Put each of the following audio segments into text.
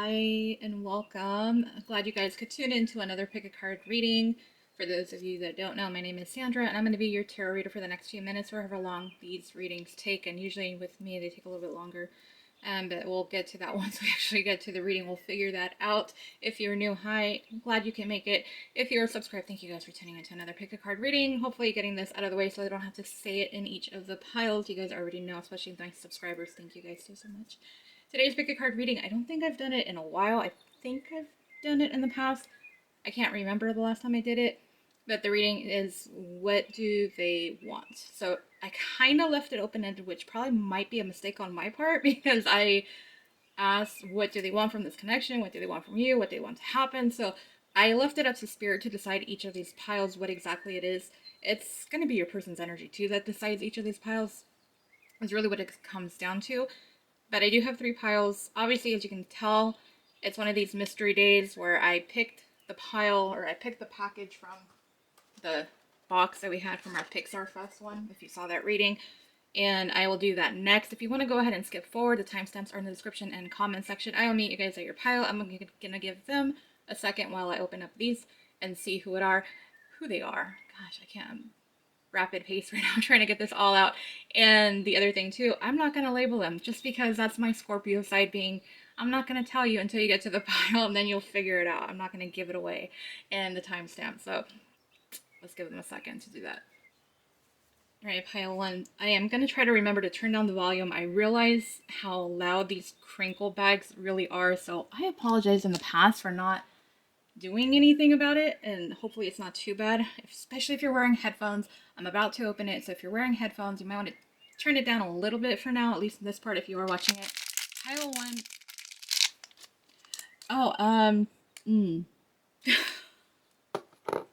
Hi and welcome. Glad you guys could tune in to another pick a card reading. For those of you that don't know, my name is Sandra and I'm going to be your tarot reader for the next few minutes, or however long these readings take. And usually with me, they take a little bit longer. But we'll get to that once we actually get to the reading. We'll figure that out. If you're new, hi. I'm glad you can make it. If you're subscribed, thank you guys for tuning into another pick a card reading. Hopefully getting this out of the way so I don't have to say it in each of the piles. You guys already know, especially my subscribers. Thank you guys so much. Today's pick a card reading, I don't think I've done it in a while. I think I've done it in the past. I can't remember the last time I did it. But the reading is, what do they want? So I kind of left it open-ended, which probably might be a mistake on my part, because I asked, what do they want from this connection? What do they want from you? What do they want to happen? So I left it up to Spirit to decide each of these piles, what exactly it is. It's going to be your person's energy, too, that decides each of these piles. Is really what it comes down to. But I do have 3 piles. Obviously, as you can tell, it's one of these mystery days where I picked the pile, or I picked the package from the box that we had from our Pixar Fest one, if you saw that reading. And I will do that next. If you want to go ahead and skip forward, the timestamps are in the description and comment section. I will meet you guys at your pile. I'm going to give them a second while I open up these and see who they are. Gosh, I can't rapid pace right now. I'm trying to get this all out. And the other thing too, I'm not going to label them, just because that's my Scorpio side being, I'm not going to tell you until you get to the pile and then you'll figure it out. I'm not going to give it away and the timestamp. So let's give them a second to do that. All right, pile 1. I am going to try to remember to turn down the volume. I realize how loud these crinkle bags really are, so I apologize in the past for not doing anything about it, and hopefully it's not too bad, especially if you're wearing headphones. I'm about to open it, so if you're wearing headphones, you might want to turn it down a little bit for now, at least in this part if you are watching it. Pile 1.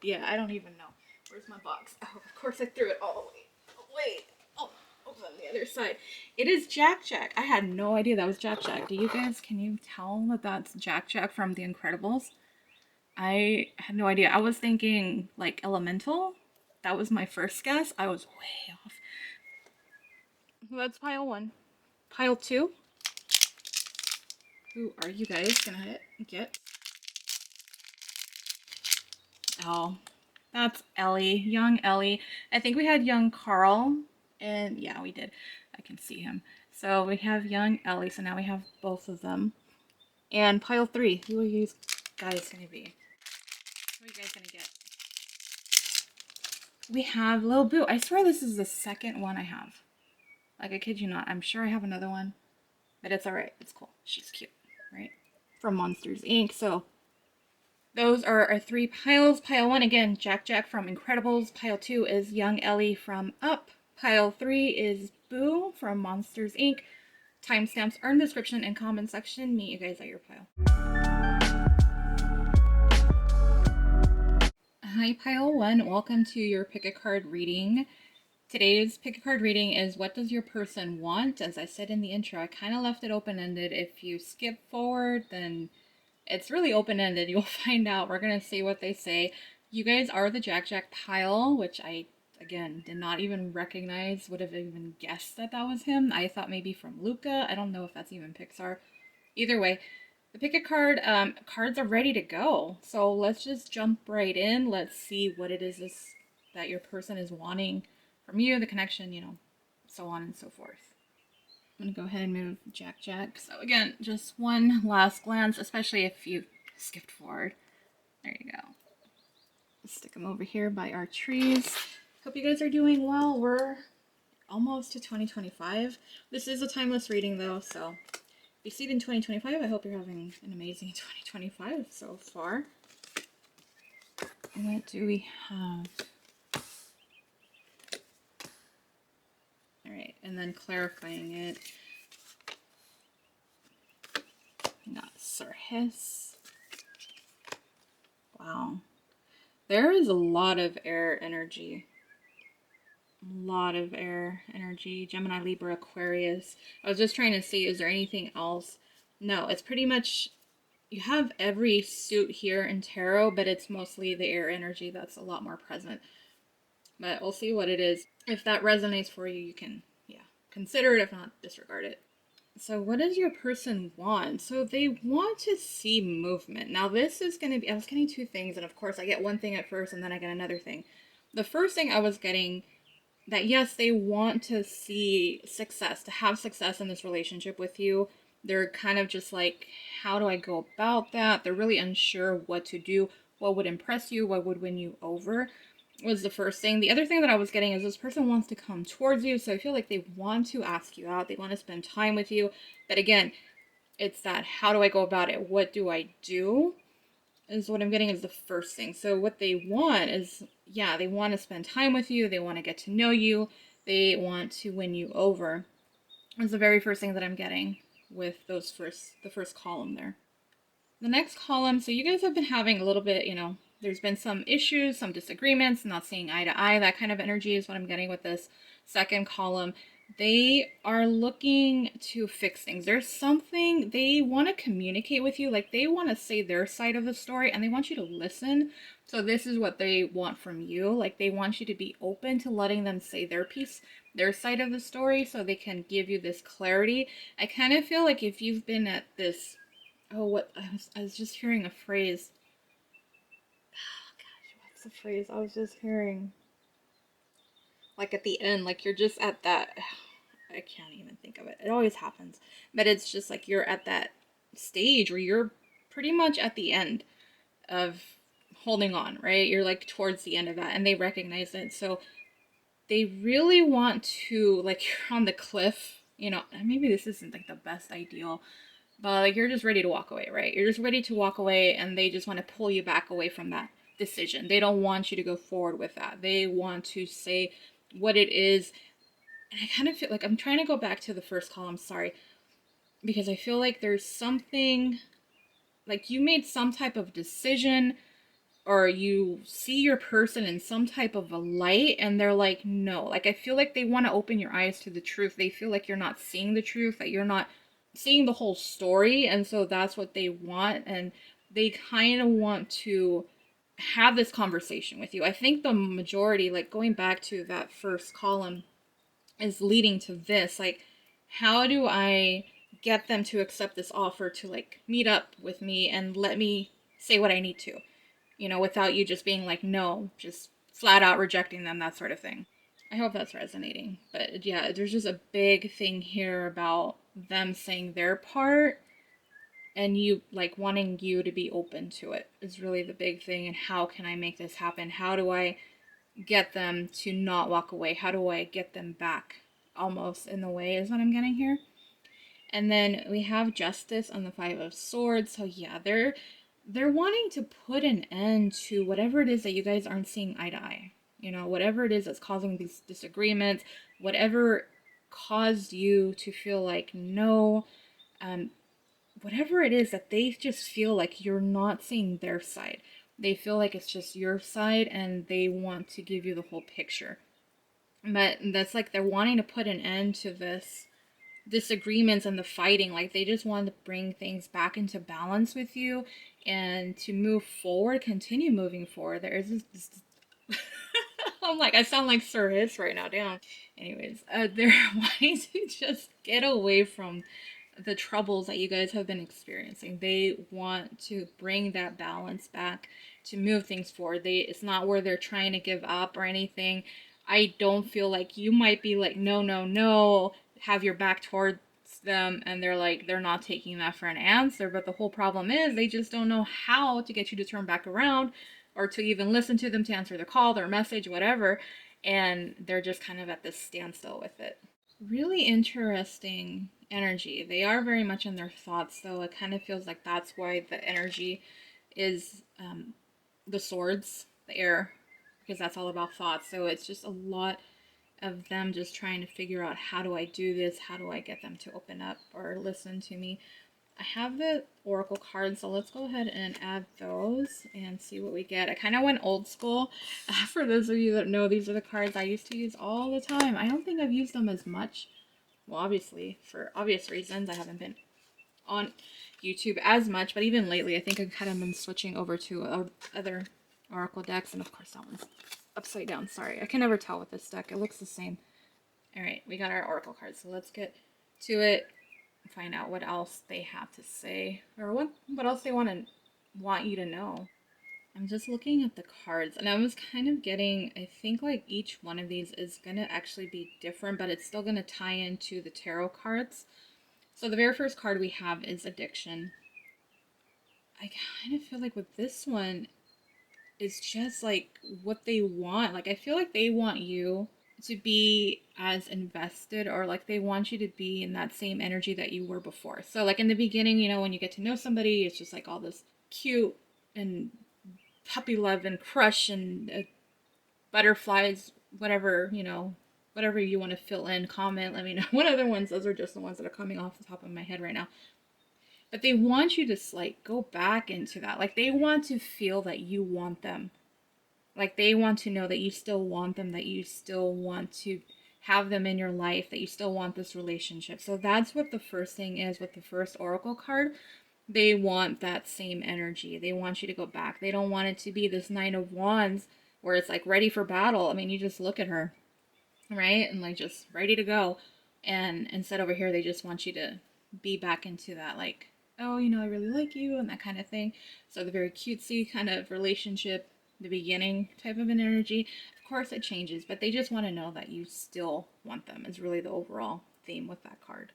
Yeah, I don't even know. Where's my box? Oh, of course I threw it all away. Wait. Oh, over on the other side. It is Jack Jack. I had no idea that was Jack Jack. Do you guys, can you tell that that's Jack Jack from The Incredibles? I had no idea. I was thinking like Elemental. That was my first guess. I was way off. Well, that's pile 1. Pile 2. Who are you guys gonna get? Oh, that's Ellie. Young Ellie. I think we had young Carl. And yeah, we did. I can see him. So we have young Ellie. So now we have both of them. And pile 3. Who are you guys gonna be? Who are you guys gonna get? We have Lil Boo. I swear this is the second one I have. Like, I kid you not. I'm sure I have another one. But it's alright. It's cool. She's cute. Right? From Monsters, Inc. So, those are our 3 piles. Pile 1, again, Jack Jack from Incredibles. Pile 2 is Young Ellie from Up. Pile 3 is Boo from Monsters, Inc. Timestamps are in the description and comment section. Meet you guys at your pile. Hi, pile 1. Welcome to your pick a card reading. Today's pick a card reading is, what does your person want? As I said in the intro, I kind of left it open-ended. If you skip forward, then it's really open-ended. You'll find out. We're going to see what they say. You guys are the Jack Jack pile, which I, again, did not even recognize, would have even guessed that that was him. I thought maybe from Luca. I don't know if that's even Pixar. Either way, the pick a card, cards are ready to go. So let's just jump right in. Let's see what it is that your person is wanting from you, the connection, so on and so forth. I'm going to go ahead and move Jack Jack. So again, just one last glance, especially if you skipped forward. There you go. Stick them over here by our trees. Hope you guys are doing well. We're almost to 2025. This is a timeless reading though, so if you see it in 2025, I hope you're having an amazing 2025 so far. What do we have? Alright, and then clarifying it. Not Sir Hiss. Wow. There is a lot of air energy. A lot of air energy. Gemini, Libra, Aquarius. I was just trying to see, is there anything else? No, it's pretty much, you have every suit here in tarot, but it's mostly the air energy that's a lot more present. But we'll see what it is. If that resonates for you, you can, consider it. If not, disregard it. So what does your person want? So they want to see movement. Now this is going to be, I was getting two things, and of course I get one thing at first and then I get another thing. The first thing I was getting, that yes, they want to see success, to have success in this relationship with you. They're kind of just like, how do I go about that? They're really unsure what to do, what would impress you, what would win you over, was the first thing. The other thing that I was getting is this person wants to come towards you. So I feel like they want to ask you out, they want to spend time with you. But again, it's that, how do I go about it? What do I do? Is what I'm getting is the first thing. So what they want is, yeah, they want to spend time with you, they want to get to know you, they want to win you over. Is the very first thing that I'm getting with the first column there. The next column, so you guys have been having a little bit, there's been some issues, some disagreements, not seeing eye to eye. That kind of energy is what I'm getting with this second column. They are looking to fix things. There's something they want to communicate with you, like they want to say their side of the story and they want you to listen. So this is what they want from you. Like they want you to be open to letting them say their piece, their side of the story, so they can give you this clarity. I kind of feel like if you've been at this, oh, what I was just hearing a phrase. Oh gosh, what's the phrase I was just hearing? Like at the end, like you're just at that. I can't even think of it. It always happens, but it's just like you're at that stage where you're pretty much at the end of holding on, right? You're like towards the end of that, and they recognize it. So they really want to, like, you're on the cliff. Maybe this isn't like the best ideal, but like you're just ready to walk away, right? You're just ready to walk away, and they just want to pull you back away from that decision. They don't want you to go forward with that. They want to say what it is. And I kind of feel like I'm trying to go back to the first column, sorry, because I feel like there's something, like you made some type of decision, or you see your person in some type of a light and they're like, no. Like I feel like they want to open your eyes to the truth. They feel like you're not seeing the truth, that you're not seeing the whole story, and so that's what they want. And they kind of want to have this conversation with you. I think the majority, like going back to that first column, is leading to this, like, how do I get them to accept this offer to like meet up with me and let me say what I need to, without you just being like, no, just flat out rejecting them, that sort of thing. I hope that's resonating. But yeah, there's just a big thing here about them saying their part and you like wanting you to be open to it is really the big thing. And how can I make this happen? How do I get them to not walk away? How do I get them back, almost in the way, is what I'm getting here. And then we have justice on the Five of Swords. So yeah, they're wanting to put an end to whatever it is that you guys aren't seeing eye to eye. Whatever it is that's causing these disagreements, whatever caused you to feel like no, um, whatever it is that they just feel like you're not seeing their side. They feel like it's just your side and they want to give you the whole picture. But that's like they're wanting to put an end to this disagreements and the fighting. Like they just want to bring things back into balance with you and to move forward, continue moving forward. There is this I'm like, I sound like Sir Hiss right now, damn. Anyways, they're wanting to just get away from the troubles that you guys have been experiencing. They want to bring that balance back, to move things forward. It's not where they're trying to give up or anything. I don't feel like you might be like, no, no, no, have your back towards them, and they're not taking that for an answer. But the whole problem is they just don't know how to get you to turn back around, or to even listen to them, to answer their call, their message, whatever. And they're just kind of at this standstill with it. Really interesting energy. They are very much in their thoughts, though. It kind of feels like that's why the energy is the swords, the air, because that's all about thoughts. So it's just a lot of them just trying to figure out, how do I do this? How do I get them to open up or listen to me? I have the oracle cards, so let's go ahead and add those and see what we get. I kind of went old school. For those of you that know, these are the cards I used to use all the time. I don't think I've used them as much. Well, obviously, for obvious reasons, I haven't been on YouTube as much, but even lately, I think I've kind of been switching over to other oracle decks, and of course that one's upside down. Sorry, I can never tell with this deck. It looks the same. All right, we got our oracle cards, so let's get to it. find out what else they have to say, or what else they want you to know. I'm just looking at the cards, and I was kind of getting, I think like each one of these is going to actually be different, but it's still going to tie into the tarot cards. So the very first card we have is addiction. I kind of feel like with this one, it's just like what they want. Like, I feel like they want you to be as invested, or like they want you to be in that same energy that you were before. So, like in the beginning, when you get to know somebody, it's just like all this cute and puppy love and crush and butterflies, whatever, whatever you want to fill in, comment, let me know. What other ones? Those are just the ones that are coming off the top of my head right now. But they want you to like go back into that. Like they want to feel that you want them. Like they want to know that you still want them, that you still want to have them in your life, that you still want this relationship. So that's what the first thing is with the first oracle card. They want that same energy. They want you to go back. They don't want it to be this Nine of Wands where it's like ready for battle. I mean, you just look at her, right? And like just ready to go. And instead over here, they just want you to be back into that, like, oh, I really like you and that kind of thing. So the very cutesy kind of relationship, the beginning type of an energy. Of course, it changes, but they just want to know that you still want them, is really the overall theme with that card.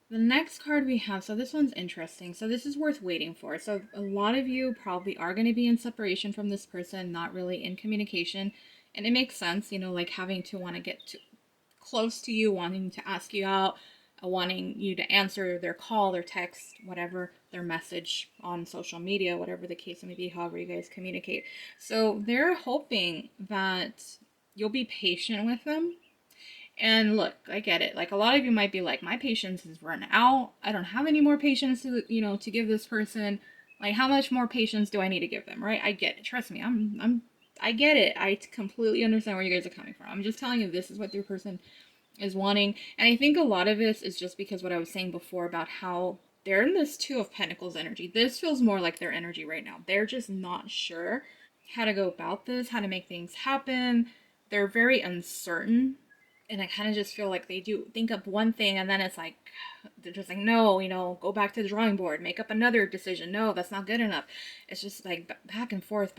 The next card we have, so this one's interesting. So this is worth waiting for. So a lot of you probably are going to be in separation from this person, not really in communication. And it makes sense, like having to want to get close to you, wanting to ask you out, wanting you to answer their call, their text, whatever, their message on social media, whatever the case may be, however you guys communicate. So they're hoping that you'll be patient with them. And look, I get it. Like a lot of you might be like, my patience is run out. I don't have any more patience to give this person. Like, how much more patience do I need to give them, right? I get it. Trust me, I get it. I completely understand where you guys are coming from. I'm just telling you, this is what your person is wanting. And I think a lot of this is just because what I was saying before about how they're in this Two of Pentacles energy. This feels more like their energy right now. They're just not sure how to go about this, how to make things happen. They're very uncertain. And I kind of just feel like they do think up one thing and then it's like, they're just like, no, go back to the drawing board, make up another decision. No, that's not good enough. It's just like back and forth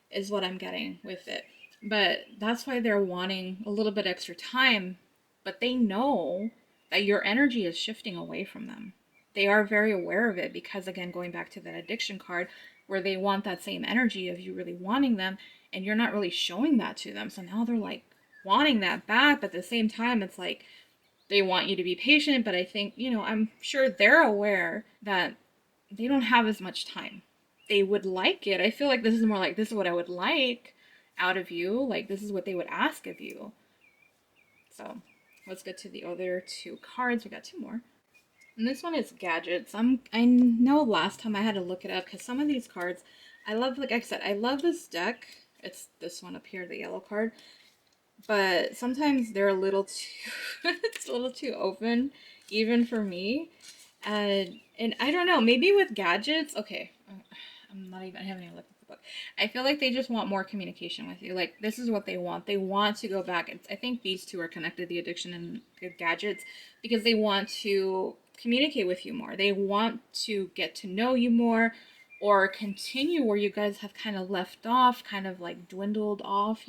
is what I'm getting with it. But that's why they're wanting a little bit extra time. But they know that your energy is shifting away from them. They are very aware of it because, again, going back to that addiction card where they want that same energy of you really wanting them and you're not really showing that to them. So now they're like wanting that back, but at the same time, it's like they want you to be patient. But I think, I'm sure they're aware that they don't have as much time. They would like it. I feel like this is more like, this is what I would like out of you. Like, this is what they would ask of you. So let's get to the other two cards. We got two more. And this one is gadgets. I know last time I had to look it up because some of these cards, I love, like I said, I love this deck. It's this one up here, the yellow card. But sometimes they're a little too, it's a little too open, even for me. And I don't know, maybe with gadgets, okay, I haven't even looked at the book. I feel like they just want more communication with you. Like, this is what they want. They want to go back. I think these two are connected, the addiction and the gadgets, because they want to communicate with you more. They want to get to know you more or continue where you guys have kind of left off, kind of like dwindled off,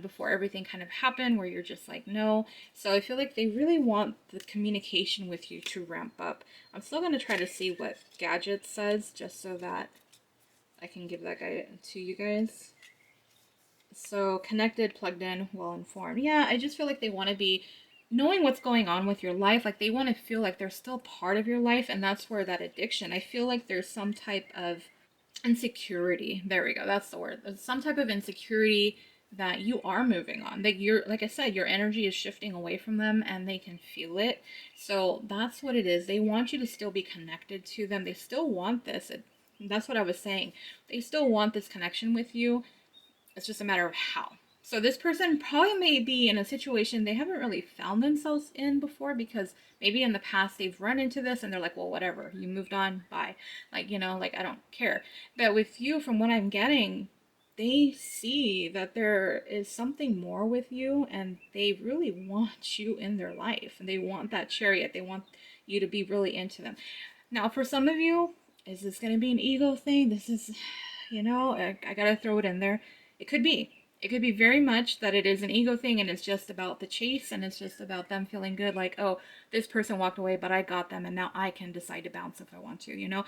before everything kind of happened where you're just like, no. So I feel like they really want the communication with you to ramp up. I'm still going to try to see what Gadget says just so that I can give that guy to you guys. So connected, plugged in, well informed. Yeah, I just feel like they want to be knowing what's going on with your life. Like they want to feel like they're still part of your life. And that's where that addiction, I feel like there's some type of insecurity. There we go. That's the word. There's some type of insecurity that you are moving on. Like like I said, your energy is shifting away from them and they can feel it. So that's what it is. They want you to still be connected to them. They still want this. That's what I was saying. They still want this connection with you. It's just a matter of how. So this person probably may be in a situation they haven't really found themselves in before because maybe in the past they've run into this and they're like, well, whatever, you moved on, bye. Like, like I don't care. But with you, from what I'm getting, they see that there is something more with you, and they really want you in their life, and they want that chariot. They want you to be really into them. Now, for some of you, is this going to be an ego thing? This is, I got to throw it in there. It could be. It could be very much that it is an ego thing and it's just about the chase and it's just about them feeling good, like, oh, this person walked away, but I got them and now I can decide to bounce if I want to.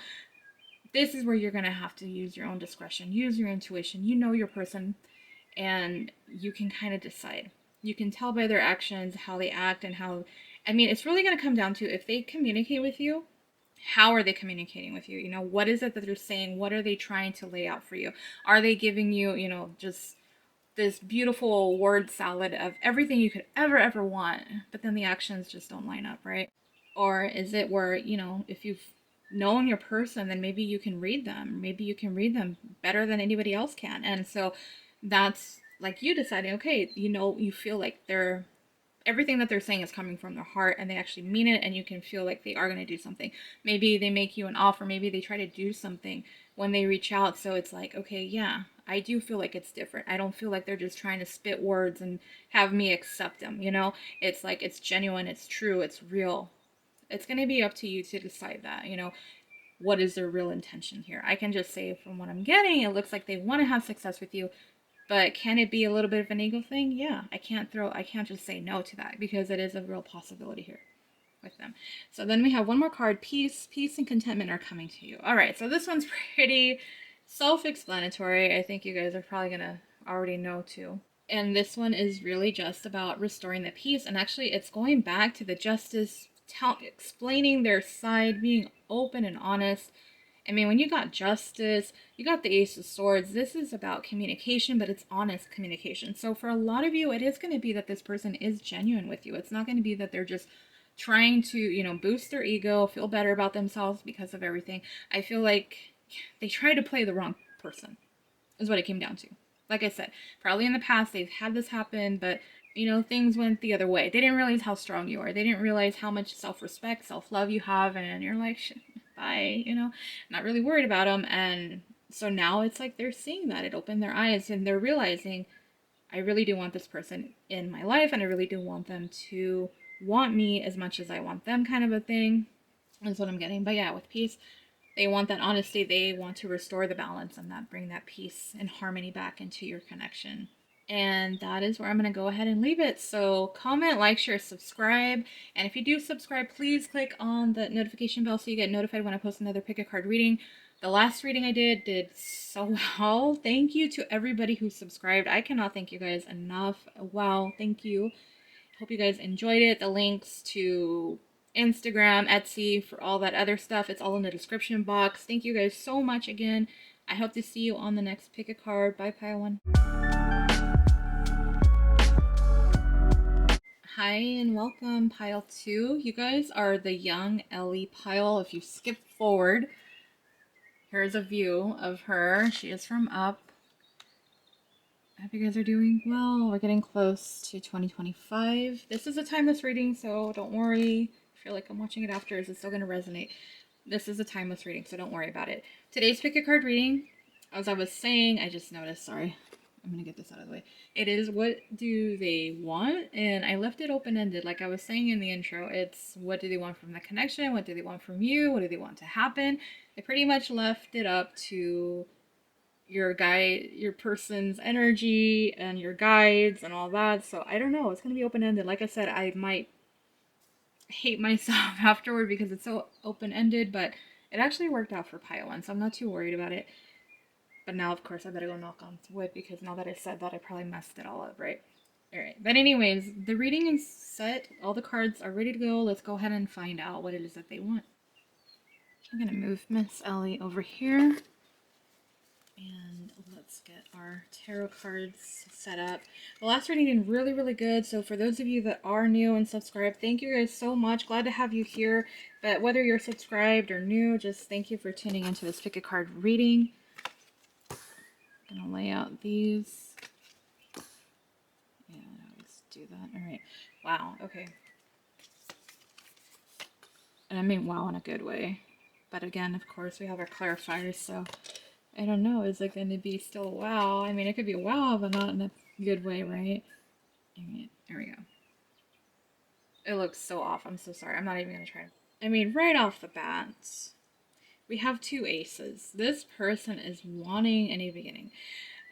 This is where you're going to have to use your own discretion, use your intuition. You know your person, and you can kind of decide. You can tell by their actions how they act and how, I mean, it's really going to come down to if they communicate with you, how are they communicating with you? What is it that they're saying? What are they trying to lay out for you? Are they giving you, just this beautiful word salad of everything you could ever want, but then the actions just don't line up, right? Or is it where, if you've known your person, then maybe you can read them. Maybe you can read them better than anybody else can. And so that's like you deciding, okay, you feel like everything that they're saying is coming from their heart and they actually mean it, and you can feel like they are going to do something. Maybe they make you an offer, maybe they try to do something when they reach out, so it's like, okay, yeah, I do feel like it's different. I don't feel like they're just trying to spit words and have me accept them. It's like it's genuine, it's true, it's real. It's going to be up to you to decide that, what is their real intention here. I can just say from what I'm getting, it looks like they want to have success with you. But can it be a little bit of an ego thing? Yeah, I can't just say no to that because it is a real possibility here with them. So then we have one more card, peace. Peace and contentment are coming to you. All right, so this one's pretty self-explanatory. I think you guys are probably going to already know too. And this one is really just about restoring the peace. And actually, it's going back to the justice, explaining their side, being open and honest. I mean, when you got justice, you got the Ace of Swords. This is about communication, but it's honest communication. So for a lot of you, it is going to be that this person is genuine with you. It's not going to be that they're just trying to, boost their ego, feel better about themselves because of everything. I feel like they try to play the wrong person, is what it came down to. Like I said, probably in the past they've had this happen, but things went the other way. They didn't realize how strong you are. They didn't realize how much self-respect, self-love you have, and you're like, bye, not really worried about them. And so now it's like they're seeing that. It opened their eyes and they're realizing, I really do want this person in my life, and I really do want them to want me as much as I want them, kind of a thing. That's what I'm getting. But yeah, with peace, they want that honesty. They want to restore the balance and that bring that peace and harmony back into your connection. And that is where I'm going to go ahead and leave it. So comment, like, share, subscribe. And if you do subscribe, please click on the notification bell so you get notified when I post another pick a card reading. The last reading I did so well. Thank you to everybody who subscribed. I cannot thank you guys enough. Wow, thank you. Hope you guys enjoyed it. The links to Instagram, Etsy, for all that other stuff, it's all in the description box. Thank you guys so much again. I hope to see you on the next pick a card. Bye, Pile 1. Hi and welcome, Pile 2. You guys are the young Ellie Pile. If you skip forward, here's a view of her. She is from Up. I hope you guys are doing well. We're getting close to 2025. This is a timeless reading, so don't worry. I feel like I'm watching it after. Is it still going to resonate? This is a timeless reading, so don't worry about it. Today's pick a card reading, as I was saying, I just noticed, sorry. I'm going to get this out of the way. It is what do they want? And I left it open-ended. Like I was saying in the intro, it's what do they want from the connection? What do they want from you? What do they want to happen? I pretty much left it up to your person's energy and your guides and all that. So I don't know. It's going to be open-ended. Like I said, I might hate myself afterward because it's so open-ended, but it actually worked out for Pile 1, so I'm not too worried about it. But now, of course, I better go knock on wood because now that I said that, I probably messed it all up, right? Alright, but anyways, the reading is set. All the cards are ready to go. Let's go ahead and find out what it is that they want. I'm going to move Miss Ellie over here. And let's get our tarot cards set up. The last reading did really, really good. So for those of you that are new and subscribed, thank you guys so much. Glad to have you here. But whether you're subscribed or new, just thank you for tuning into this pick a card reading. I'm going to lay out these. Yeah, I always do that. All right. Wow. Okay. And I mean wow in a good way. But again, of course, we have our clarifiers, so I don't know. Is it going to be still a wow? I mean, it could be a wow, but not in a good way, right? I mean, there we go. It looks so off. I'm so sorry. I'm not even going to try. I mean, right off the bat, we have two aces. This person is wanting a new beginning,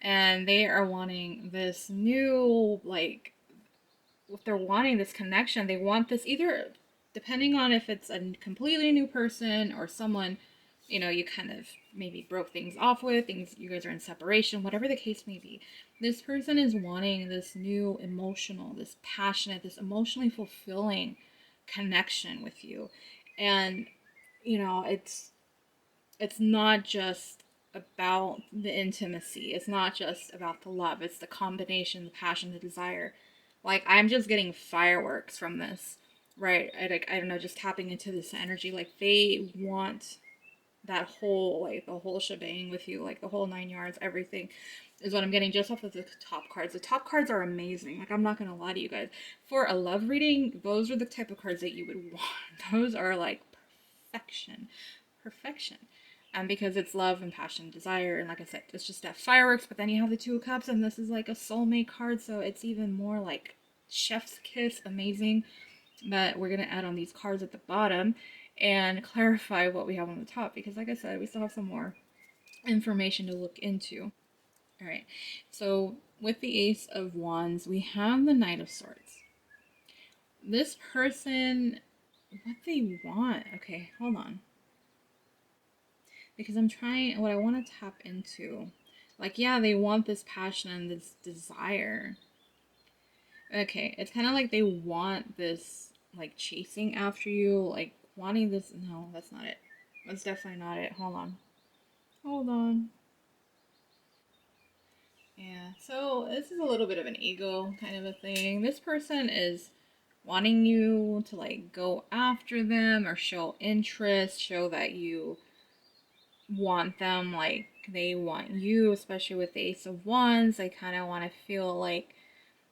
and they are wanting this new, like, if they're wanting this connection, they want this either, depending on if it's a completely new person or someone, you kind of maybe broke things off with, things you guys are in separation, whatever the case may be. This person is wanting this new emotional, this passionate, this emotionally fulfilling connection with you. And, it's not just about the intimacy. It's not just about the love. It's the combination, the passion, the desire. Like, I'm just getting fireworks from this, right? I don't know, just tapping into this energy. Like, they want that whole, like, the whole shebang with you, like, the whole 9 yards, everything is what I'm getting just off of the top cards. The top cards are amazing. Like, I'm not going to lie to you guys. For a love reading, those are the type of cards that you would want. Those are, like, perfection. Perfection. Because it's love and passion and desire, and like I said, it's just that fireworks, but then you have the Two of Cups, and this is like a soulmate card, so it's even more like chef's kiss, amazing. But we're going to add on these cards at the bottom and clarify what we have on the top, because like I said, we still have some more information to look into. All right, so with the Ace of Wands, we have the Knight of Swords. This person, what they want, okay, hold on, because I'm trying, what I want to tap into, like, yeah, they want this passion and this desire. Okay, it's kind of like they want this, like, chasing after you, like, wanting this. No, that's not it. That's definitely not it. Hold on. Hold on. Yeah, so this is a little bit of an ego kind of a thing. This person is wanting you to, like, go after them or show interest, show that you want them, like they want you, especially with the Ace of Wands. They kind of want to feel like,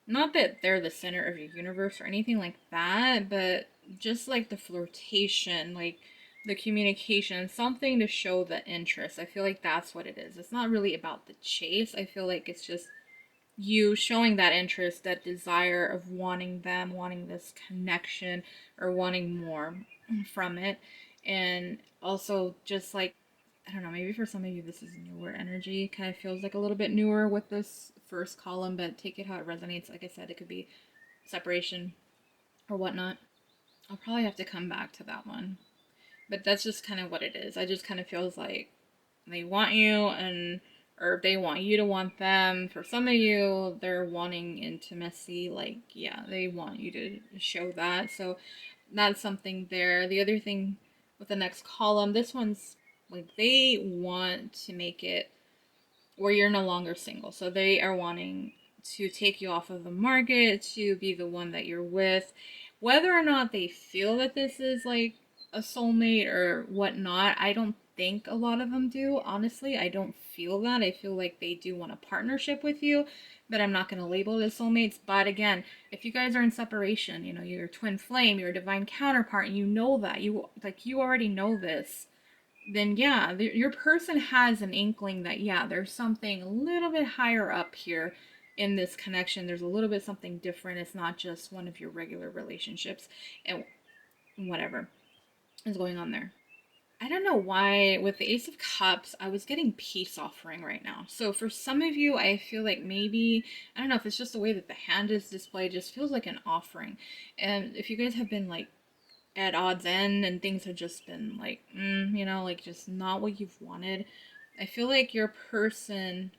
not that they're the center of your universe or anything like that, but just like the flirtation, like the communication, something to show the interest. I feel like that's what it is. It's not really about the chase. I feel like it's just you showing that interest, that desire of wanting them, wanting this connection, or wanting more from it. And also, just like, I don't know, maybe for some of you, this is newer energy. Kind of feels like a little bit newer with this first column, but take it how it resonates. Like I said, it could be separation or whatnot. I'll probably have to come back to that one. But that's just kind of what it is. I just kind of feels like they want you, and or they want you to want them. For some of you, they're wanting intimacy. Like, yeah, they want you to show that. So that's something there. The other thing with the next column, this one's like they want to make it where you're no longer single. So they are wanting to take you off of the market, to be the one that you're with. Whether or not they feel that this is like a soulmate or whatnot, I don't think a lot of them do. Honestly, I don't feel that. I feel like they do want a partnership with you, but I'm not going to label it as soulmates. But again, if you guys are in separation, you're a twin flame, you're a divine counterpart, and you know that, you already know this, then yeah, your person has an inkling that, yeah, there's something a little bit higher up here in this connection. There's a little bit something different. It's not just one of your regular relationships and whatever is going on there. I don't know why with the Ace of Cups, I was getting peace offering right now. So for some of you, I feel like maybe, I don't know if it's just the way that the hand is displayed, just feels like an offering. And if you guys have been like at odds end and things have just been like, like just not what you've wanted, I feel like your person,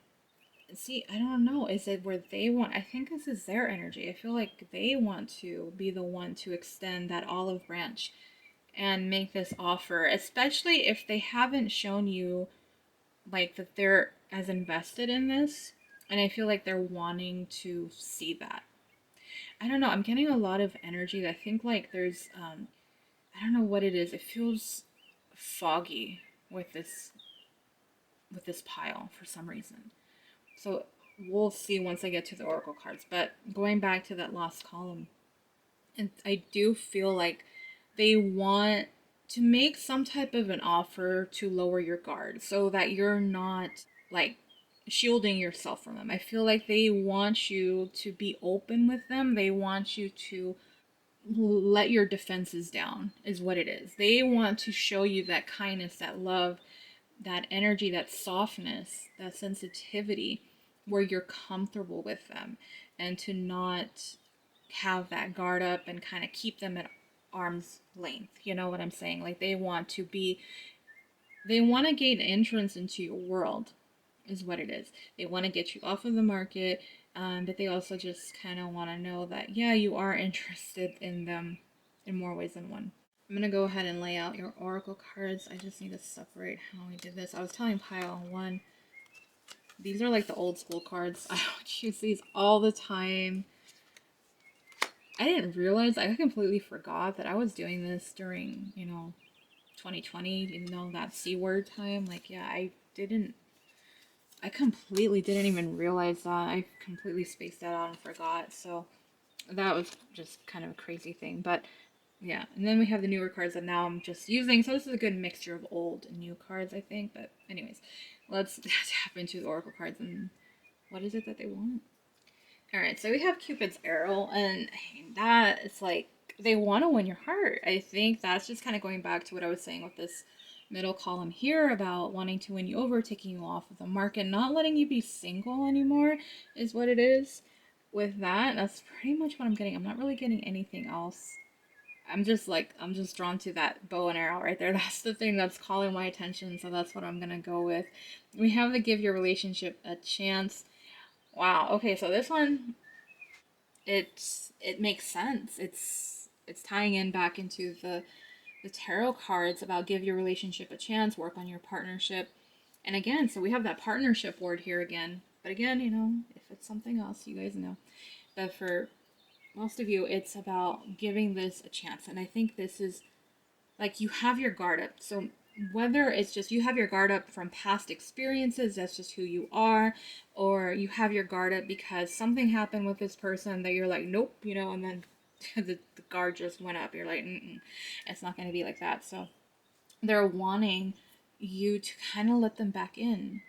see, I don't know, is it where they want, I think this is their energy. I feel like they want to be the one to extend that olive branch and make this offer, especially if they haven't shown you like that they're as invested in this. And I feel like they're wanting to see that. I don't know, I'm getting a lot of energy. I think like there's I don't know what it is. It feels foggy with this pile for some reason. So we'll see once I get to the oracle cards. But going back to that last column, and I do feel like they want to make some type of an offer to lower your guard so that you're not like shielding yourself from them. I feel like they want you to be open with them. They want you to let your defenses down, is what it is. They want to show you that kindness, that love, that energy, that softness, that sensitivity, where you're comfortable with them, and to not have that guard up and kind of keep them at arm's length. You know what I'm saying? Like they want to gain entrance into your world, is what it is. They want to get you off of the market, but they also just kind of want to know that, yeah, you are interested in them in more ways than one. I'm going to go ahead and lay out your oracle cards. I just need to separate how we did this. I was telling pile one, these are like the old school cards. I don't use these all the time. I didn't realize, I completely forgot that I was doing this during, 2020, even though that C word time. Like, yeah, I completely didn't even realize that. I completely spaced that out and forgot. So that was just kind of a crazy thing. But yeah, and then we have the newer cards that now I'm just using. So this is a good mixture of old and new cards, I think. But anyways, let's tap into the oracle cards and what is it that they want? All right, so we have Cupid's arrow, and that it's like they want to win your heart. I think that's just kind of going back to what I was saying with this middle column here about wanting to win you over, taking you off of the market, not letting you be single anymore is what it is. With that, that's pretty much what I'm getting. I'm not really getting anything else. I'm just drawn to that bow and arrow right there. That's the thing that's calling my attention, so that's what I'm gonna go with. We have the give your relationship a chance. Wow. Okay, so this one, it makes sense. It's tying in back into the tarot cards about give your relationship a chance, work on your partnership. And again, so we have that partnership word here again. But again, if it's something else, you guys know. But for most of you, it's about giving this a chance. And I think this is like you have your guard up. So whether it's just you have your guard up from past experiences, that's just who you are, or you have your guard up because something happened with this person that you're like, nope, and then the guard just went up. You're like, it's not going to be like that. So they're wanting you to kind of let them back in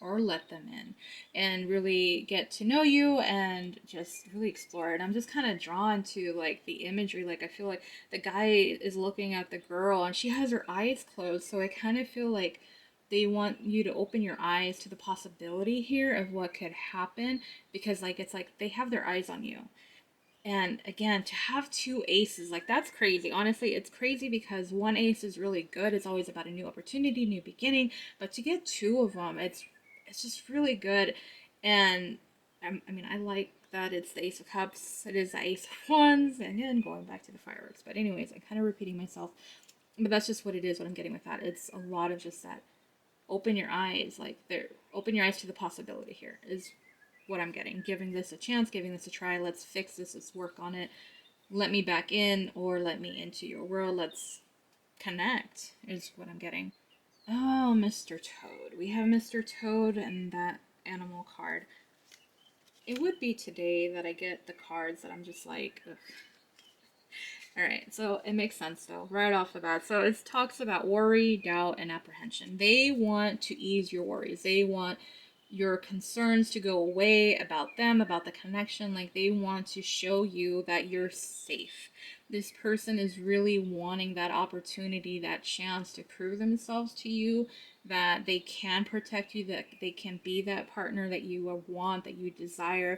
or let them in and really get to know you and just really explore it. I'm just kind of drawn to like the imagery. Like I feel like the guy is looking at the girl and she has her eyes closed. So I kind of feel like they want you to open your eyes to the possibility here of what could happen because like it's like they have their eyes on you. And again, to have two aces, like that's crazy. Honestly, it's crazy because one ace is really good. It's always about a new opportunity, new beginning. But to get two of them, it's just really good. And I mean, I like that it's the Ace of Cups. It is the Ace of Wands. And again, going back to the fireworks. But anyways, I'm kind of repeating myself. But that's just what it is, what I'm getting with that. It's a lot of just that open your eyes. Like, open your eyes to the possibility here is what I'm getting. Giving this a chance, giving this a try. Let's fix this. Let's work on it. Let me back in or let me into your world. Let's connect is what I'm getting. Oh, Mr. Toad. We have Mr. Toad and that animal card. It would be today that I get the cards that I'm just like, ugh. All right, so it makes sense though, right off the bat. So it talks about worry, doubt, and apprehension. They want to ease your worries. They want your concerns to go away about them, about the connection. Like they want to show you that you're safe. This person is really wanting that opportunity, that chance to prove themselves to you, that they can protect you, that they can be that partner that you want, that you desire.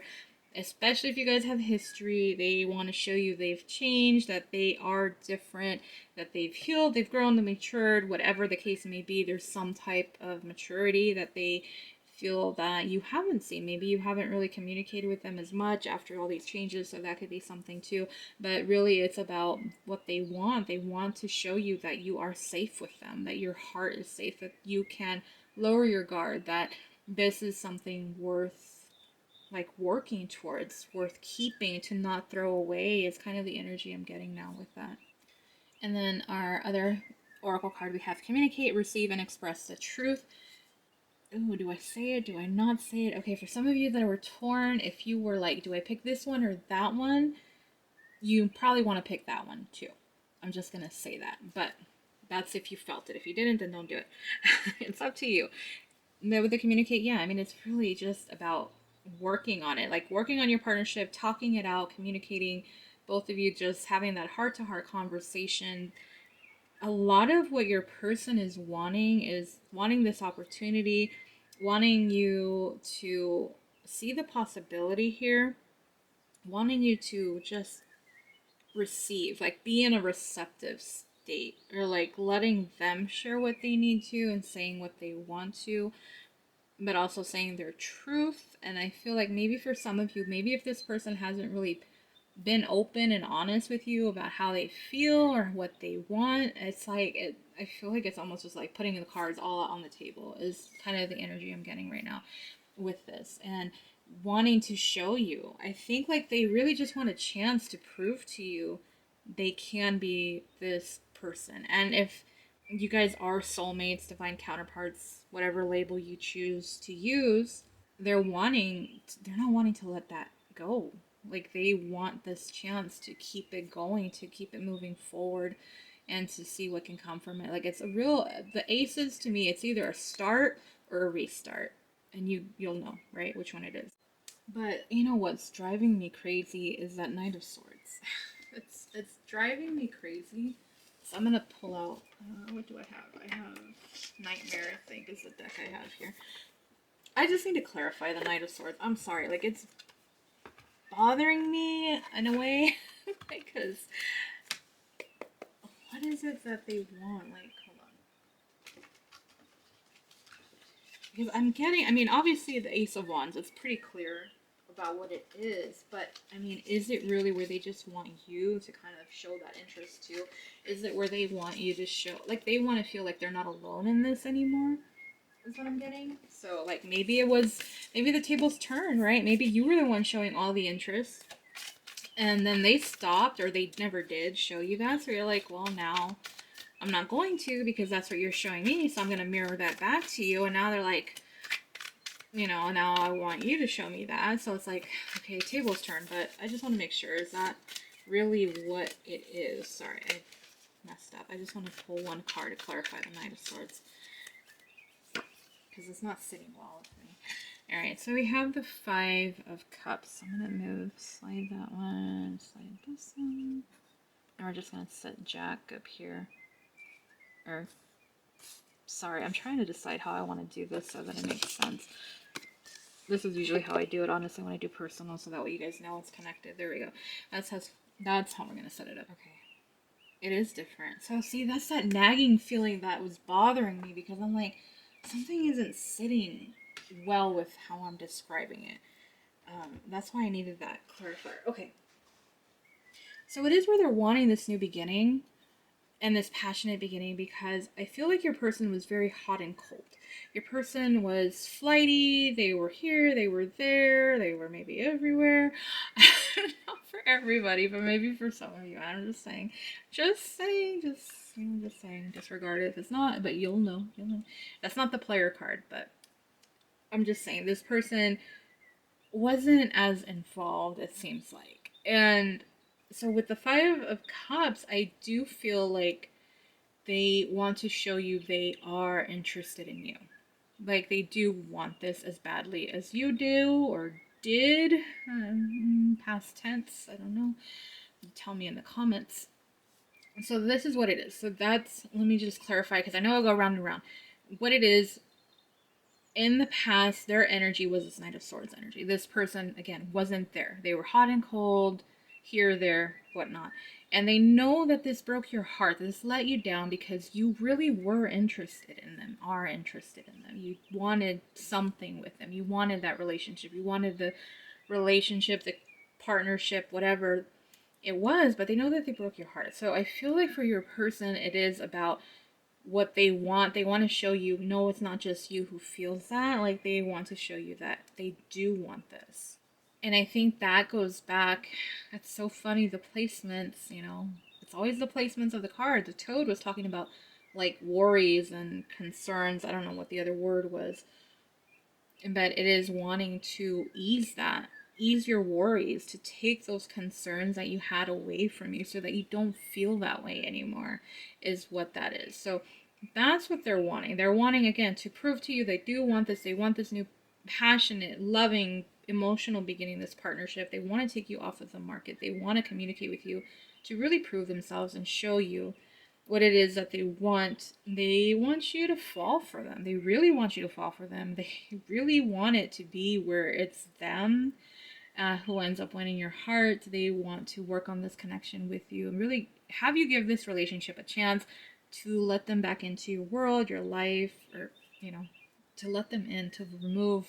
Especially if you guys have history, they want to show you they've changed, that they are different, that they've healed, they've grown, they've matured, whatever the case may be. There's some type of maturity that they feel that you haven't seen. Maybe you haven't really communicated with them as much after all these changes, so that could be something too. But really, it's about what they want. They want to show you that you are safe with them, that your heart is safe, that you can lower your guard, that this is something worth like working towards, worth keeping, to not throw away is kind of the energy I'm getting now with that. And then our other oracle card we have communicate, receive, and express the truth. Ooh, do I say it? Do I not say it? Okay, for some of you that were torn, if you were like, do I pick this one or that one? You probably want to pick that one too. I'm just going to say that. But That's if you felt it. If you didn't, then don't do it. It's up to you. But with the communicate, yeah, I mean, it's really just about working on it, like working on your partnership, talking it out, communicating, both of you just having that heart to heart conversation. A lot of what your person is wanting this opportunity, wanting you to see the possibility here, wanting you to just receive, like be in a receptive state, or like letting them share what they need to and saying what they want to, but also saying their truth. And I feel like maybe for some of you, maybe if this person hasn't really been open and honest with you about how they feel or what they want, it's like I feel like it's almost just like putting the cards all out on the table is kind of the energy I'm getting right now with this. And wanting to show you, I think like they really just want a chance to prove to you they can be this person. And if you guys are soulmates, divine counterparts, whatever label you choose to use, they're not wanting to let that go. Like they want this chance to keep it going, to keep it moving forward, and to see what can come from it. Like it's a real, the aces to me, it's either a start or a restart. And you'll know, right, which one it is. But you know what's driving me crazy is that Knight of Swords. It's driving me crazy. So I'm gonna pull out. What do I have? I have Nightmare. I think is the deck I have here. I just need to clarify the Knight of Swords. I'm sorry, like it's bothering me in a way because what is it that they want? Like, hold on. Because I'm getting, I mean, obviously the Ace of Wands, it's pretty clear about what it is, but I mean, is it really where they just want you to kind of show that interest too? Is it where they want you to show, like they want to feel like they're not alone in this anymore? Is what I'm getting. So like maybe the tables turned, right? Maybe you were the one showing all the interest and then they stopped, or they never did show you that. So you're like, well, now I'm not going to because that's what you're showing me. So I'm going to mirror that back to you. And now they're like, you know, now I want you to show me that. So it's like, okay, tables turn. But I just want to make sure, is that really what it is? Sorry, I messed up. I just want to pull one card to clarify the Knight of Swords, because it's not sitting well with me. Alright, so we have the Five of Cups. I'm going to move, slide that one, slide this one. And we're just going to set Jack up here. Or, sorry, I'm trying to decide how I want to do this so that it makes sense. This is usually how I do it, honestly, when I do personal, so that way you guys know it's connected. There we go. That's how we're going to set it up. Okay. It is different. So, see, that's that nagging feeling that was bothering me, because I'm like, something isn't sitting well with how I'm describing it. That's why I needed that clarifier. Okay. So it is where they're wanting this new beginning and this passionate beginning, because I feel like your person was very hot and cold. Your person was flighty. They were here, they were there, they were maybe everywhere. Not for everybody, but maybe for some of you. I'm just saying, just saying, disregard it if it's not, but you'll know. That's not the player card, but I'm just saying this person wasn't as involved, it seems like. And so with the Five of Cups, I do feel like they want to show you they are interested in you. Like they do want this as badly as you do or did. Past tense, I don't know. Tell me in the comments. So this is what it is. So that's, let me just clarify, because I know I'll go round and round. What it is, in the past, their energy was this Knight of Swords energy. This person, again, wasn't there. They were hot and cold, here, there, whatnot. And they know that this broke your heart. This let you down because you really were interested in them, are interested in them. You wanted something with them. You wanted that relationship. You wanted the relationship, the partnership, whatever it was, but they know that they broke your heart. So I feel like for your person, it is about what they want. They want to show you, no, it's not just you who feels that. Like they want to show you that they do want this. And I think that goes back, it's so funny, the placements, you know, it's always the placements of the card. The Toad was talking about like worries and concerns. I don't know what the other word was. But it is wanting to ease that. ease your worries, to take those concerns that you had away from you so that you don't feel that way anymore, is what that is. So that's what they're wanting. They're wanting, again, to prove to you they do want this. They want this new passionate, loving, emotional beginning, this partnership. They want to take you off of the market. They want to communicate with you to really prove themselves and show you what it is that they want. They want you to fall for them. They really want you to fall for them. They really want it to be where it's them who ends up winning your heart. They want to work on this connection with you and really have you give this relationship a chance to let them back into your world, your life, or, to let them in, to remove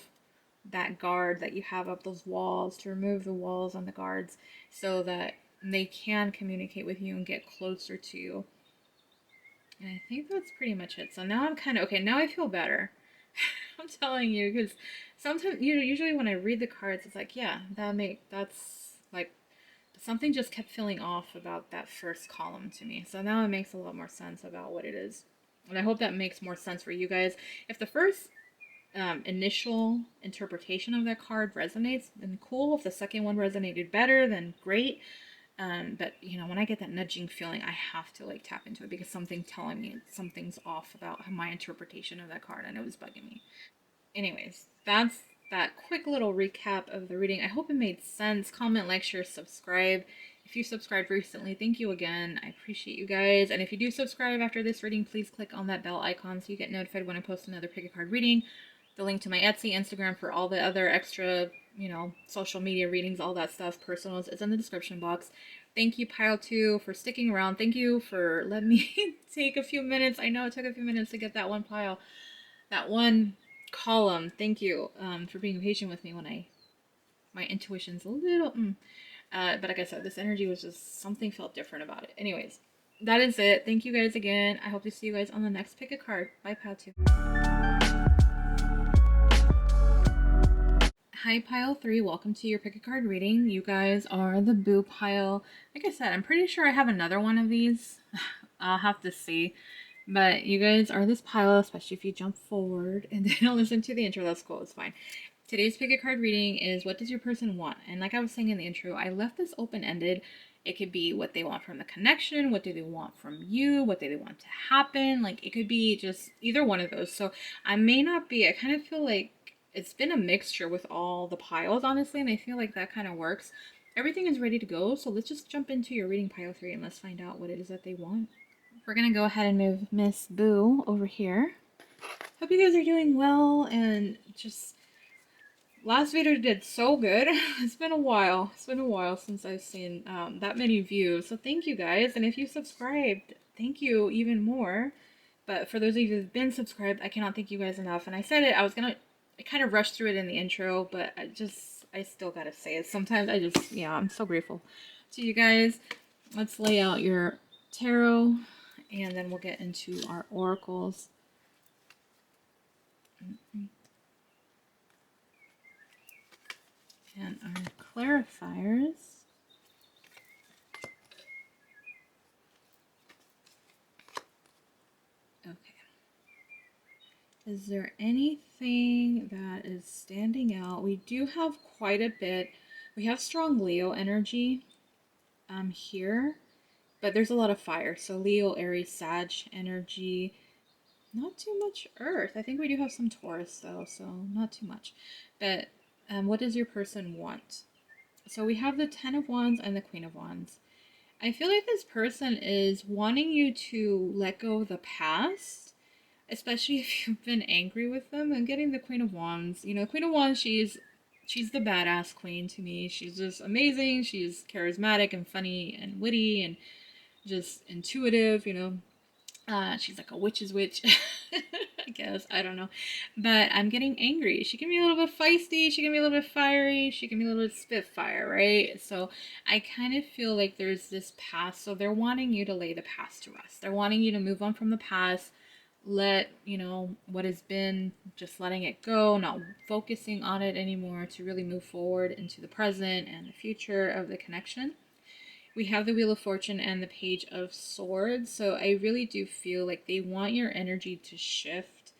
that guard that you have up, those walls, to remove the walls on the guards so that they can communicate with you and get closer to you. And I think that's pretty much it. So now I'm kind of okay. Now I feel better. I'm telling you, because sometimes, usually when I read the cards, it's like, yeah, that's like something just kept feeling off about that first column to me. So now it makes a lot more sense about what it is. And I hope that makes more sense for you guys. If the first initial interpretation of that card resonates, then cool. If the second one resonated better, then great. But when I get that nudging feeling, I have to like tap into it because something's telling me something's off about my interpretation of that card, and it was bugging me. Anyways, that's that quick little recap of the reading. I hope it made sense. Comment, like, share, subscribe. If you subscribed recently, thank you again. I appreciate you guys. And if you do subscribe after this reading, please click on that bell icon so you get notified when I post another pick a card reading. The link to my Etsy, Instagram for all the other extra, social media readings, all that stuff, personals, is in the description box. Thank you, Pile 2, for sticking around. Thank you for letting me take a few minutes. I know it took a few minutes to get that one pile, that one column. Thank you for being patient with me when my intuition's a little but like I said, this energy was just, something felt different about it. Anyways, that is it. Thank you guys again. I hope to see you guys on the next pick a card. Bye, Pile 2. Hi, Pile 3. Welcome to your pick a card reading. You guys are the Boo pile. Like I said, I'm pretty sure I have another one of these. I'll have to see. But you guys are this pile, especially if you jump forward and then listen to the intro. That's cool. It's fine. Today's pick a card reading is, what does your person want? And like I was saying in the intro, I left this open-ended. It could be what they want from the connection, what do they want from you, what do they want to happen. Like, it could be just either one of those. So I kind of feel like it's been a mixture with all the piles, honestly, and I feel like that kind of works. Everything is ready to go, so let's just jump into your reading, Pile 3, and let's find out what it is that they want. We're going to go ahead and move Miss Boo over here. Hope you guys are doing well, and just last video did so good. It's been a while. It's been a while since I've seen that many views, so thank you guys. And if you subscribed, thank you even more. But for those of you who've been subscribed, I cannot thank you guys enough. And I said it, I kind of rushed through it in the intro, but I still gotta say it. Sometimes I'm so grateful to you guys. Let's lay out your tarot, and then we'll get into our oracles. And our clarifiers. Okay. Is there anything that is standing out? We do have quite a bit. We have strong Leo energy here, but there's a lot of fire. So Leo, Aries, Sag energy. Not too much Earth. I think we do have some Taurus though, so not too much. But what does your person want? So we have the Ten of Wands and the Queen of Wands. I feel like this person is wanting you to let go of the past, especially if you've been angry with them. And getting the Queen of Wands, the Queen of Wands, she's the badass queen to me. She's just amazing. She's charismatic and funny and witty and just intuitive, she's like a witch's witch, I guess. I don't know. But I'm getting angry. She can be a little bit feisty. She can be a little bit fiery. She can be a little bit spitfire, right? So I kind of feel like there's this past. So they're wanting you to lay the past to rest. They're wanting you to move on from the past. Let, what has been, just letting it go, not focusing on it anymore, to really move forward into the present and the future of the connection. We have the Wheel of Fortune and the Page of Swords. So I really do feel like they want your energy to shift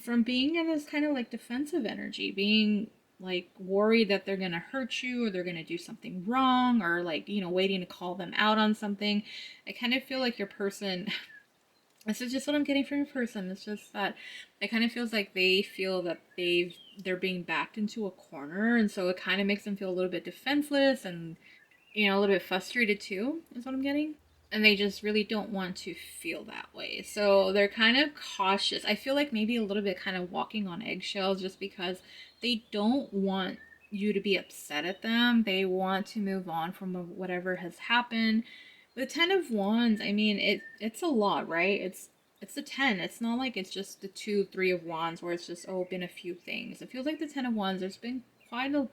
from being in this kind of like defensive energy, being like worried that they're gonna hurt you or they're gonna do something wrong, or like, you know, waiting to call them out on something. I kind of feel like your person, this is just what I'm getting from your person. It's just that it kind of feels like they feel that they're being backed into a corner, and so it kind of makes them feel a little bit defenseless and, you know, a little bit frustrated too, is what I'm getting. And they just really don't want to feel that way. So they're kind of cautious. I feel like maybe a little bit kind of walking on eggshells, just because they don't want you to be upset at them. They want to move on from whatever has happened. The 10 of Wands, I mean, it's a lot, right? It's the 10. It's not like it's just the 2, 3 of Wands where it's just, oh, been a few things. It feels like the 10 of Wands, there's been quite a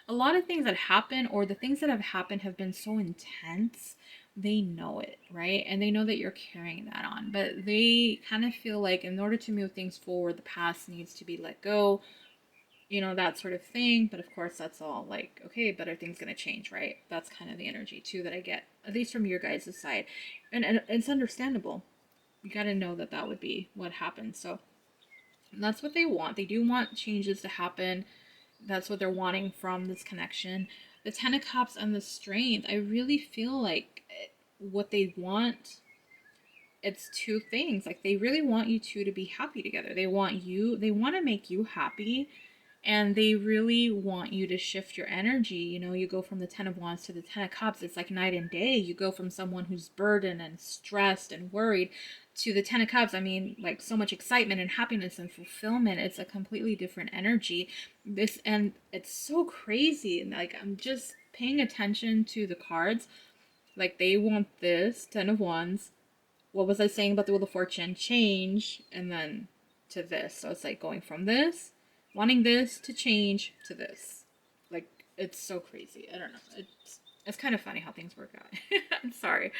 lot of things that happen, or the things that have happened have been so intense. They know it, right? And they know that you're carrying that on, but they kind of feel like in order to move things forward, the past needs to be let go, you know, that sort of thing. But of course, that's all like, okay, but are things going to change, right? That's kind of the energy too that I get, at least from your guys' side. And it's understandable. You got to know that that would be what happens. So that's what they want. They do want changes to happen. That's what they're wanting from this connection. The Ten of Cups and the Strength, I really feel like what they want, it's two things. Like, they really want you two to be happy together. They want to make you happy, and they really want you to shift your energy. You know, you go from the 10 of Wands to the 10 of Cups. It's like night and day. You go from someone who's burdened and stressed and worried to the 10 of Cups. I mean, like, so much excitement and happiness and fulfillment. It's a completely different energy. And it's so crazy. Like, I'm just paying attention to the cards. Like, they want this 10 of Wands. What was I saying about the Wheel of Fortune? Change, and then to this. So it's like going from this, wanting this, to change to this. Like, it's so crazy. I don't know. It's kind of funny how things work out. I'm sorry.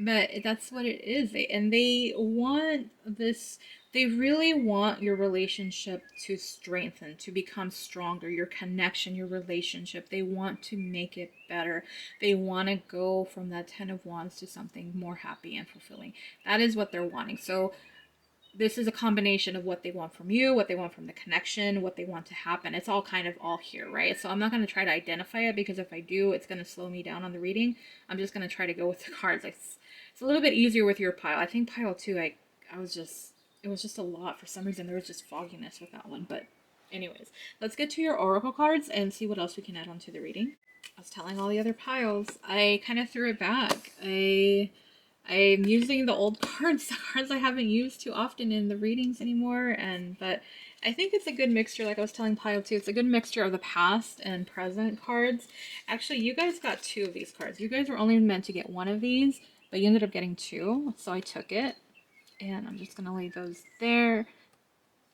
But that's what it is. They want this, they really want your relationship to strengthen, to become stronger, your connection, your relationship. They want to make it better. They want to go from that 10 of Wands to something more happy and fulfilling. That is what they're wanting. So this is a combination of what they want from you, what they want from the connection, what they want to happen. It's all kind of all here, right? So I'm not going to try to identify it, because if I do, it's going to slow me down on the reading. I'm just going to try to go with the cards. It's a little bit easier with your pile. I think pile 2, I was just, it was just a lot for some reason. There was just fogginess with that one. But anyways, let's get to your oracle cards and see what else we can add on to the reading. I was telling all the other piles, I kind of threw it back. I'm using the old cards, the cards I haven't used too often in the readings anymore, but I think it's a good mixture. Like I was telling Pile 2, it's a good mixture of the past and present cards. Actually, you guys got 2 of these cards. You guys were only meant to get 1 of these, but you ended up getting 2, so I took it. And I'm just going to lay those there.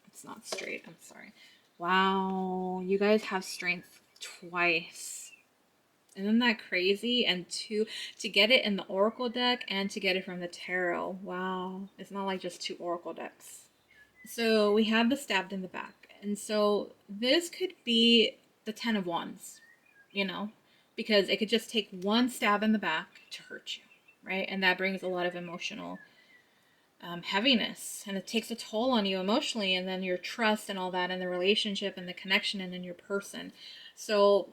It's not straight, I'm sorry. Wow, you guys have strength twice. Isn't that crazy? And to get it in the Oracle deck and to get it from the Tarot. Wow. It's not like just 2 Oracle decks. So we have the stabbed in the back. And so this could be the 10 of Wands, you know, because it could just take 1 stab in the back to hurt you, right? And that brings a lot of emotional heaviness, and it takes a toll on you emotionally, and then your trust and all that, and the relationship and the connection, and then your person. So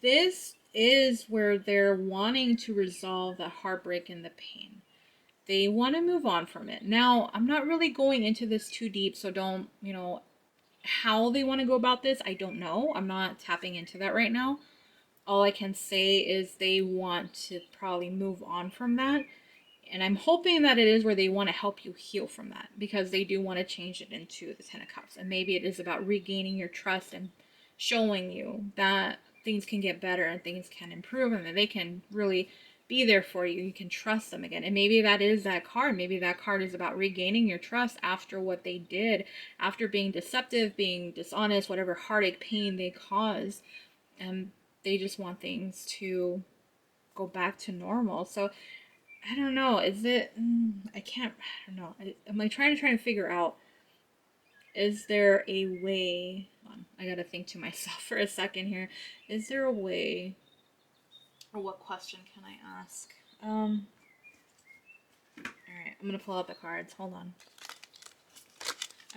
this is where they're wanting to resolve the heartbreak and the pain. They want to move on from it. Now, I'm not really going into this too deep, so don't, you know, how they want to go about this, I don't know. I'm not tapping into that right now. All I can say is they want to probably move on from that. And I'm hoping that it is where they want to help you heal from that, because they do want to change it into the 10 of Cups. And maybe it is about regaining your trust and showing you that things can get better and things can improve, and that they can really be there for you. You can trust them again. And maybe that is that card. Maybe that card is about regaining your trust after what they did, after being deceptive, being dishonest, whatever heartache, pain they caused. And they just want things to go back to normal. So I don't know. Is it? I can't. I don't know. I'm like trying to figure out. Is there a way? Hold on, I gotta think to myself for a second here. Is there a way? Or what question can I ask? All right. I'm gonna pull out the cards. Hold on.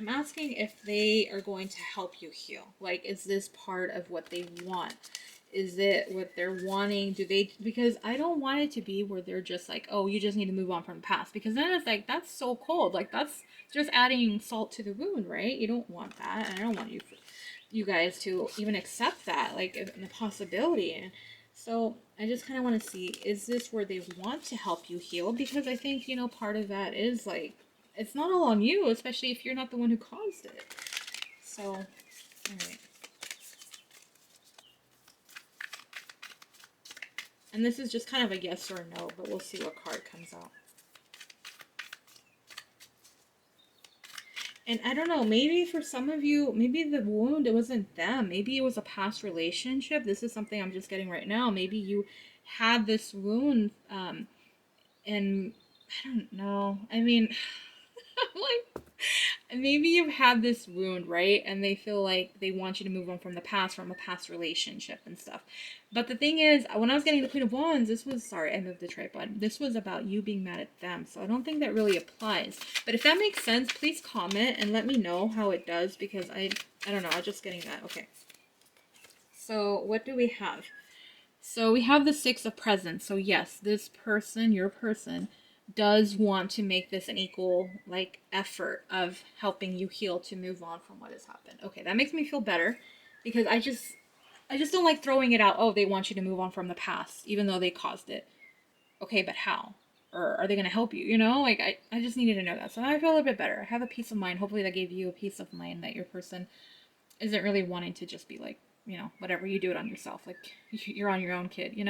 I'm asking if they are going to help you heal. Like, is this part of what they want? Is it what they're wanting? Do they, because I don't want it to be where they're just like, oh, you just need to move on from the past. Because then it's like, that's so cold. Like, that's just adding salt to the wound, right? You don't want that. And I don't want you guys to even accept that, like, the possibility. And so I just kind of want to see, is this where they want to help you heal? Because I think, part of that is like, it's not all on you, especially if you're not the one who caused it. So, all right. And this is just kind of a yes or no, but we'll see what card comes out. And I don't know, maybe for some of you, maybe the wound, it wasn't them. Maybe it was a past relationship. This is something I'm just getting right now. Maybe you had this wound, and I don't know. I mean, like, maybe you've had this wound, right? And they feel like they want you to move on from the past, from a past relationship and stuff. But the thing is, when I was getting the Queen of Wands, this was, sorry, I moved the tripod. This was about you being mad at them. So I don't think that really applies. But if that makes sense, please comment and let me know how it does, because I don't know, I'm just getting that. Okay. So what do we have? So we have the Six of Presents. So yes, this person, your person, does want to make this an equal, like, effort of helping you heal to move on from what has happened. Okay, that makes me feel better, because I just don't like throwing it out. Oh, they want you to move on from the past, even though they caused it. Okay, but how? Or are they going to help you? Like, I just needed to know that. So now I feel a little bit better. I have a peace of mind. Hopefully that gave you a peace of mind that your person isn't really wanting to just be like, whatever, you do it on yourself. Like, you're on your own, kid.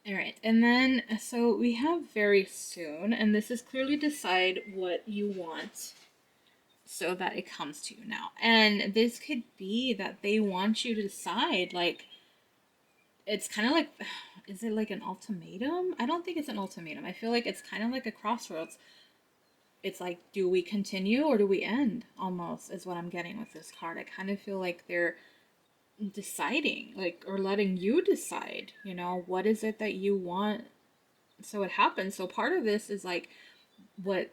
All right. And then, so we have very soon, and this is clearly decide what you want so that it comes to you now. And this could be that they want you to decide, like, it's kind of like, is it like an ultimatum? I don't think it's an ultimatum. I feel like it's kind of like a crossroads. It's like, do we continue or do we end? Almost is what I'm getting with this card. I kind of feel like they're deciding, like, or letting you decide, what is it that you want so it happens. So part of this is like, what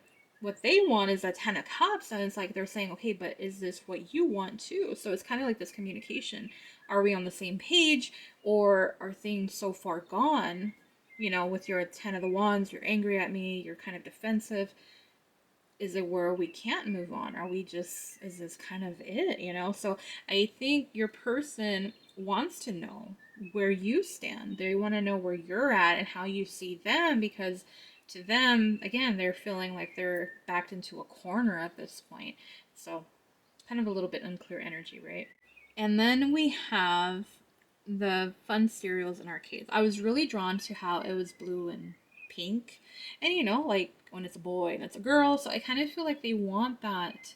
they want is a 10 of cups, and it's like they're saying, okay, but is this what you want too? So it's kind of like this communication. Are we on the same page, or are things so far gone, with your 10 of wands, you're angry at me, you're kind of defensive? Is it where we can't move on? Are we just, is this kind of it? So I think your person wants to know where you stand. They want to know where you're at and how you see them, because to them, again, they're feeling like they're backed into a corner at this point. So kind of a little bit unclear energy, right? And then we have the fun cereals and arcades. I was really drawn to how it was blue and pink. And like when it's a boy and it's a girl. So I kind of feel like they want that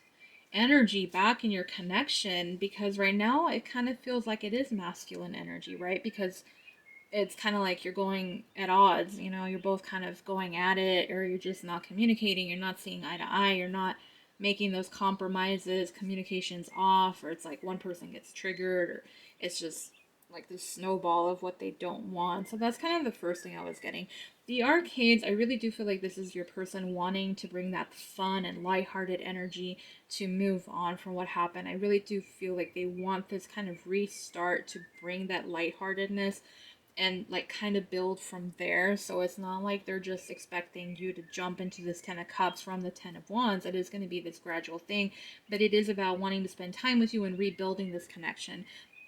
energy back in your connection, because right now it kind of feels like it is masculine energy, right? Because it's kind of like you're going at odds, you're both kind of going at it, or you're just not communicating, you're not seeing eye to eye, you're not making those compromises, communication's off, or it's like one person gets triggered, or it's just like this snowball of what they don't want. So that's kind of the first thing I was getting. The arcades, I really do feel like this is your person wanting to bring that fun and lighthearted energy to move on from what happened. I really do feel like they want this kind of restart to bring that lightheartedness and like kind of build from there. So it's not like they're just expecting you to jump into this 10 of cups from the 10 of wands. It is going to be this gradual thing, but it is about wanting to spend time with you and rebuilding this connection,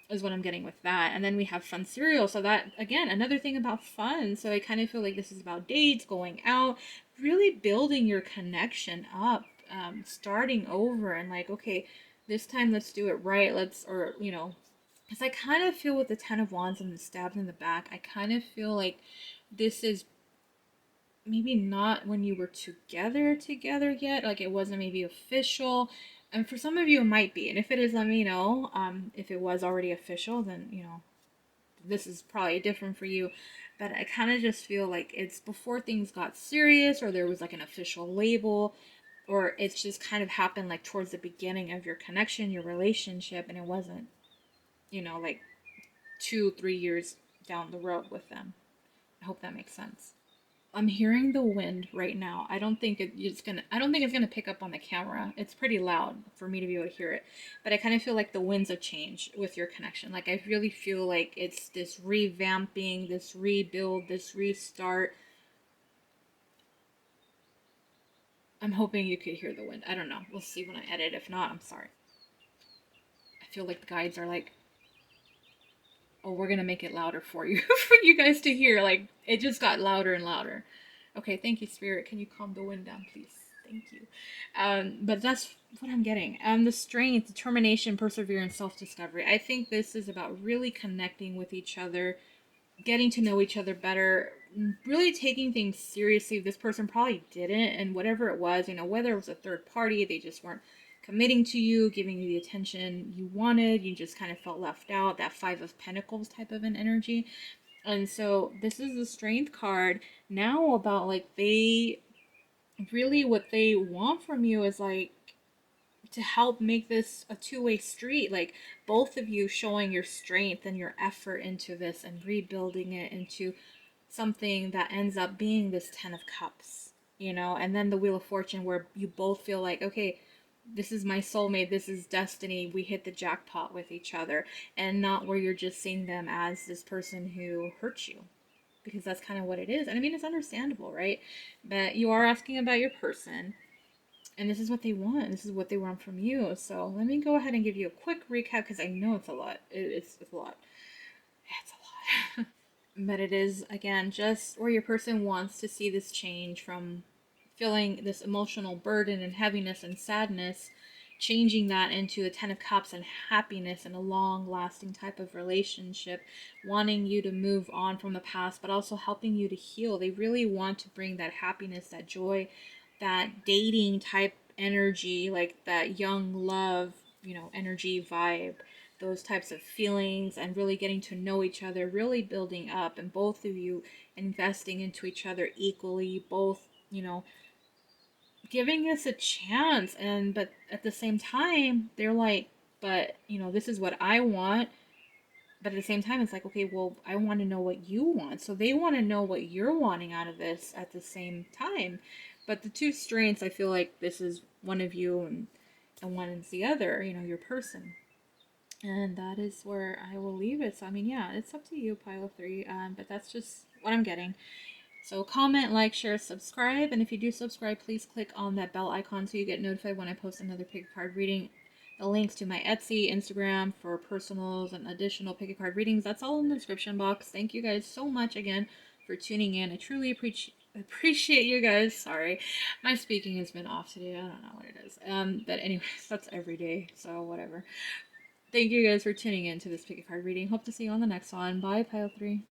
is what I'm getting with that. And then we have fun cereal. So that, again, another thing about fun. So I kind of feel like this is about dates, going out, really building your connection up, starting over, and like, okay, this time let's do it right. Let's, or, because I kind of feel with the 10 of wands and the stabbed in the back, I kind of feel like this is maybe not when you were together yet. Like, it wasn't maybe official. And for some of you, it might be. And if it is, let me know. If it was already official, then, this is probably different for you. But I kind of just feel like it's before things got serious, or there was like an official label, or it's just kind of happened like towards the beginning of your connection, your relationship, and it wasn't, like 2-3 years down the road with them. I hope that makes sense. I'm hearing the wind right now. I don't think it's gonna pick up on the camera. It's pretty loud for me to be able to hear it. But I kind of feel like the winds of change with your connection. Like I really feel like it's this revamping, this rebuild, this restart. I'm hoping you could hear the wind. I don't know. We'll see when I edit. If not, I'm sorry. I feel like the guides are like, oh, we're gonna make it louder for you for you guys to hear. Like it just got louder and louder. Okay, thank you, Spirit. Can you calm the wind down, please? Thank you. But that's what I'm getting. The strength, determination, perseverance, self-discovery. I think this is about really connecting with each other, getting to know each other better, really taking things seriously. This person probably didn't, and whatever it was, whether it was a third party, they just weren't committing to you, giving you the attention you wanted, you just kind of felt left out, that Five of Pentacles type of an energy. And so this is the Strength card now about like they really what they want from you is like to help make this a two-way street, like both of you showing your strength and your effort into this and rebuilding it into something that ends up being this 10 of cups, and then the Wheel of Fortune where you both feel like, okay, this is my soulmate, this is destiny, we hit the jackpot with each other, and not where you're just seeing them as this person who hurts you, because that's kind of what it is. And I mean, it's understandable, right? But you are asking about your person, and this is what they want. This is what they want from you. So let me go ahead and give you a quick recap because I know it's a lot. It's a lot. It's a lot. But it is, again, just where your person wants to see this change from feeling this emotional burden and heaviness and sadness, changing that into a 10 of cups and happiness and a long lasting type of relationship, wanting you to move on from the past but also helping you to heal. They really want to bring that happiness, that joy, that dating type energy, like that young love, energy vibe, those types of feelings, and really getting to know each other, really building up, and both of you investing into each other equally, both, giving us a chance. And but at the same time they're like, but this is what I want. But at the same time it's like, okay, well, I want to know what you want, so they want to know what you're wanting out of this at the same time. But the two strengths, I feel like this is one of you, and one is the other, your person. And that is where I will leave it. So I mean, yeah, it's up to you, pile of three. But that's just what I'm getting. So comment, like, share, subscribe, and if you do subscribe, please click on that bell icon so you get notified when I post another pick a card reading. The links to my Etsy, Instagram for personals and additional pick a card readings, that's all in the description box. Thank you guys so much again for tuning in. I truly appreciate you guys. Sorry, my speaking has been off today. I don't know what it is. But anyways, that's every day, so whatever. Thank you guys for tuning in to this pick a card reading. Hope to see you on the next one. Bye, pile 3.